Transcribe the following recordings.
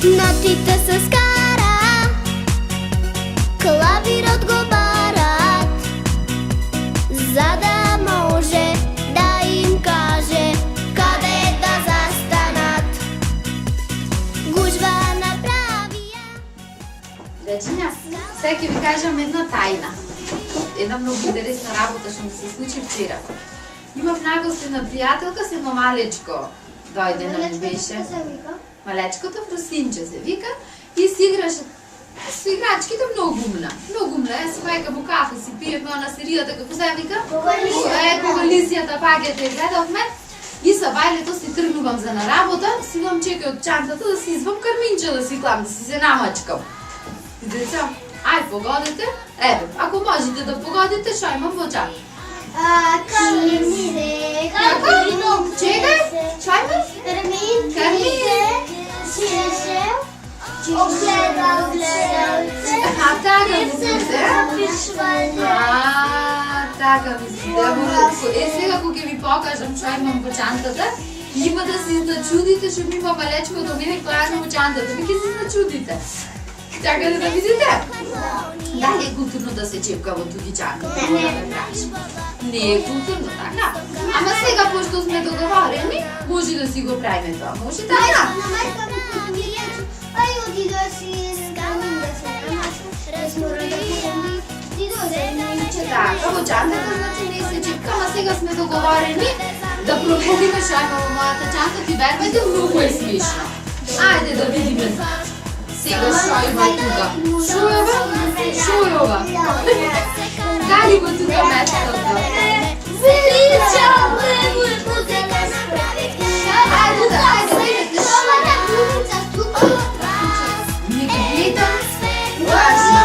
Нотите се скара, клавирот го барат, за да може да им каже къде да застанат. Гужва направия. Дечиња, сега ќе ви кажам една тајна. Една многу интересна работа што ми се случи вчера. Имав нагостена пријателка се едно малечко. Дојде на ми беше. Малечкото Фрусинче се вика и си играше со играчките многу умна. Многу умна. Јас мајка му кафе си пиевме на серијата како се вика? Коалицијата паѓате гледавме. И са бајлето си тргнувам за на работа, си имам чекај од чантата да си извам карминче да си клам, да си се намачкам. И деца, ај погодите, ебе, ако можете да погодите, шо имам во чанта? Карминце, Чекај, шо имам? карминце, чешел, огледалце, Така мислите? Така мислите. Сега кога ќе ви покажам што имам во чантата, има да се изначудите што ми има малечко до мене клажа во чантата. Ви ќе се изначудите. Така да видите? Дали е културно да се чепка во туди чанта? Не е културно, така? Ама сега, пошто сме договорени, може да си го правиме тоа. Може така? Ај оди да си скамим да се намачка, размора да поеми, ти дозе Така, во чантата значи не се чепка, ама сега сме договорени да провериме што има во мојата чанта, ти вербете, многу е смешно. Ајде да видиме сега што има тука. Шо е ова? Шо е ова? Дали го тука местото? Величаваме Ајде да видите шо е. Нека гледам. Важно.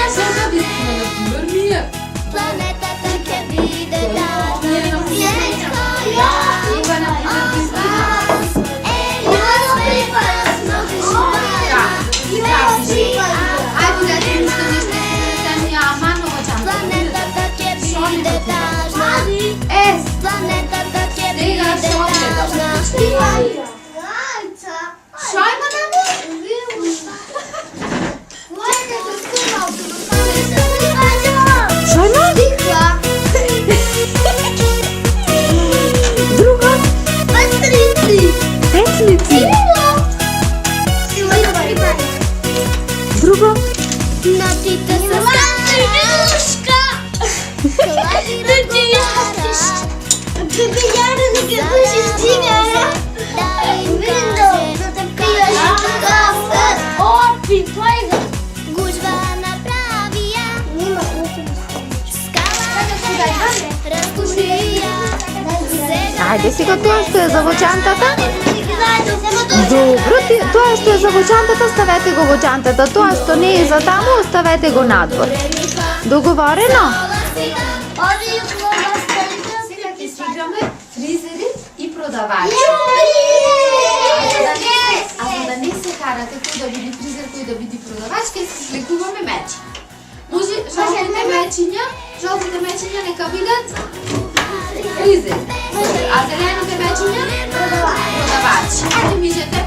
Сега видиме на Врмија. Планетата ќе биде тажна, Има на Кристина. Ајде да нешто ми амано во чанта. планетата ќе биде тажна, планетата ќе биде тажна. Шо има таму? Шо има? Друга? Пастрици. Петлици. Друго? Нотите се скара, клавирот го барат, да им каже гужва направија, скала разкушија. Ајде сега тоа што е за во чантата? Добро, тоа што е за во чантата, ставете го во чантата. Тоа што не е за таму, оставете го надвор. Договорено? Сега ќе си играме фризери и продавачи. А за да не се карате кој да биде фризер, кој да биде продавач, ќе се слекуваме мечи. Може жолтите мечиња нека бидат фризери, а зелените мечиња продавачи. Ајде мижете.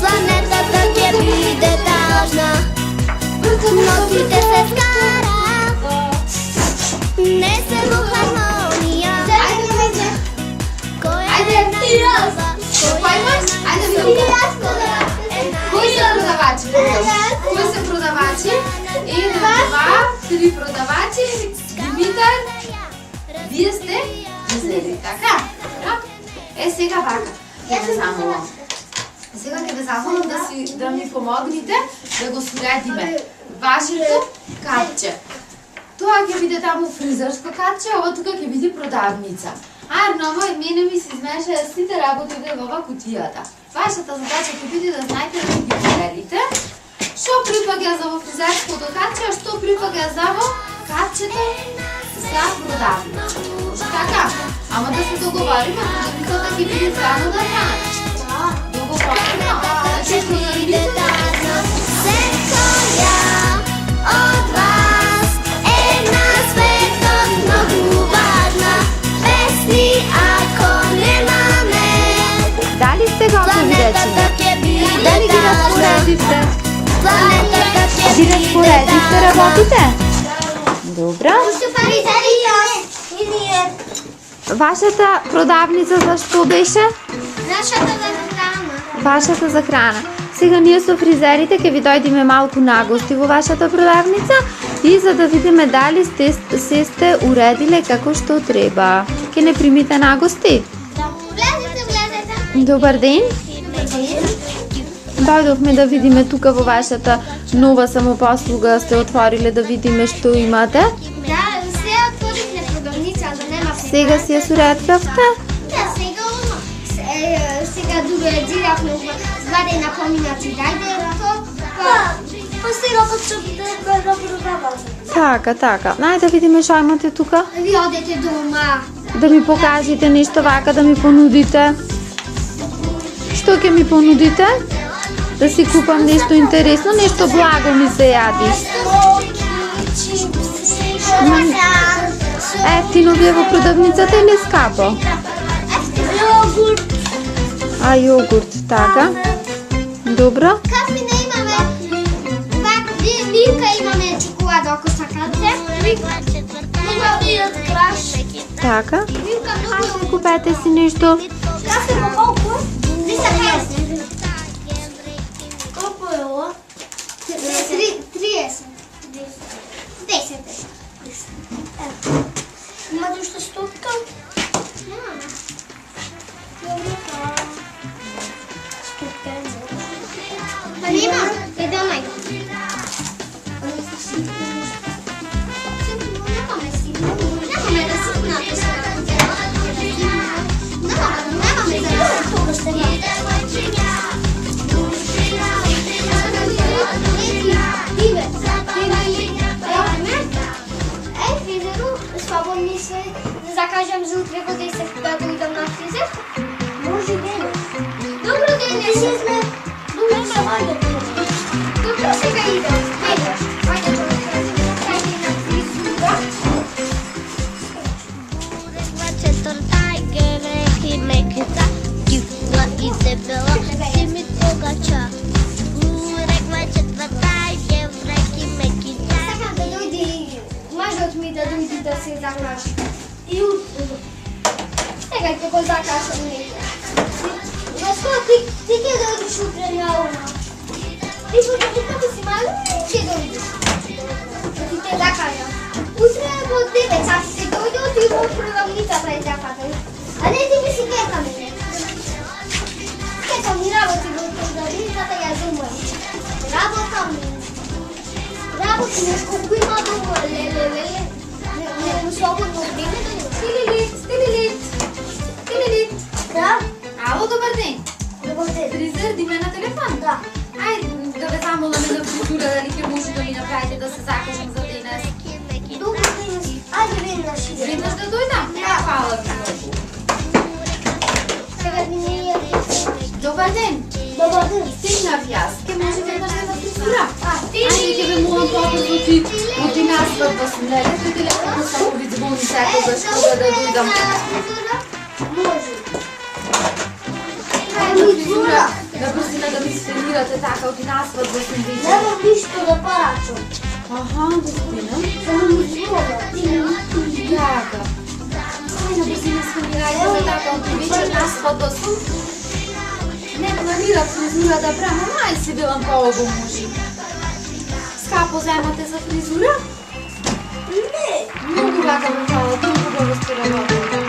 Планетата ќе биде тажна, нотите се скара, не се во хармонија. Кој е нова? Кои се продавачи? Кои се продавачи? 1, 2, 3 продавачи. Димитар, вие сте фризери, така? Сега вака. Ќе ве замолам. Сега ќе ве замолам да ми помогнете да го средиме вашето капче. Тоа ќе биде таму фризерско капче, ова тука ќе биде продавница. Арно, мене ми се измеша сите работи да е во кутијата. Вашата задача ќе биде да знаете да ги проверите. Што припаѓа за во фризерското катче, а што припаѓа за во катчето за продавница. Може така? Ама да се договориме, продавницата ќе биде само да храни. Договорено? Значи продавницата Od was jedna svetot mnogo važna, pesni ako nemame. Дали сте готови речени? Дали ги разпоредихте? Ги разпоредихте работите? Добре. Вашата продавница за што беше? Нашата захрана. Вашата за храна. Сега ние со фризерите ќе ви дојдеме малку нагости во вашата продавница и за да видиме дали се сте уредиле како што треба. Ќе не примите нагости? Влезете. Добар ден. Дојдовме да видиме тука во вашата нова самопослуга, сте отвориле да видиме што имате. Да, се отворихме продавница, да нема фризер. Сега си ја суреткавте? Да, сега дореагиравме звадена поминати дајдето, па сега почнете да продавате. Така. Најде да видиме што имате тука. Ви одете дома. Да ми покажете нешто вака, да ми понудите. Што ќе ми понудите? Да си купам нешто интересно, нешто благо ми се јади. Ефтино ви е во продавницата или скапо? Јогурт. А јогурт, така. Добро. Кафина имаме, вилка имаме чоколада ако сакате. Имаме од краш. Така. Вилка Хайде, многу. купете си нешто. Кафе по колку? 250. Колку е ова? 30. 10. Имате уште стотка? Немаме. Па нема, еден најде. Немаме си. Немаме да си напишаме. Немаме за тоа што слабо се да закажем за утре во 10 да дојдам на фризер? Може денес. Добро денес, сме. Добро се ајде. Добро сега идем. Ајде да кажем на фризура. Сакам да дојде мажот ми да дојде да се закаже. И утре. Сега ќе го закажам некој. Защо ти ќе дојдеш утре на она? Ти како си малу, ќе дојдеш. Да ти те закажам. Утре во 9 часи ќе дојдеш и во продавницата е закажам. А не ти ми си кека мене. Кека ми работи во продавницата ја зумам. Работи нешко кој има дома, леле. Не слободно време да Тилилит. Да? Ало, добар ден. Добар ден. Фризер, ди ме на телефон? Да. Ајде да ве замоламе за фризура, дали ќе може да ми направите да се закажем за денес. Добар ден. Ајде веднаш идем. Веднаш да дојдам? Да. Фала ви многу. Сега ми не е. Добар ден. Добар ден. Стигнав јас. Ке може веднаш да ме фризура? Ти Ајде ќе ве молам побрзо ти оди наспат да сум леле, телефон само ви звони секогаш кога да дојдам. Може. Ајде фризура, да брзина да ми сферирате така оди наспат да сум вечер. Немам ништо да порачам. Аха, господина. Само ми звона. Така. Ајде брзина сферирајте за така оди вечер наспат да сум. Не планирав фризура да правам, мај си билам по-обо мужи. Скапо земате за фризура? Не. Многу лака ме фала, толку убаво сте работили.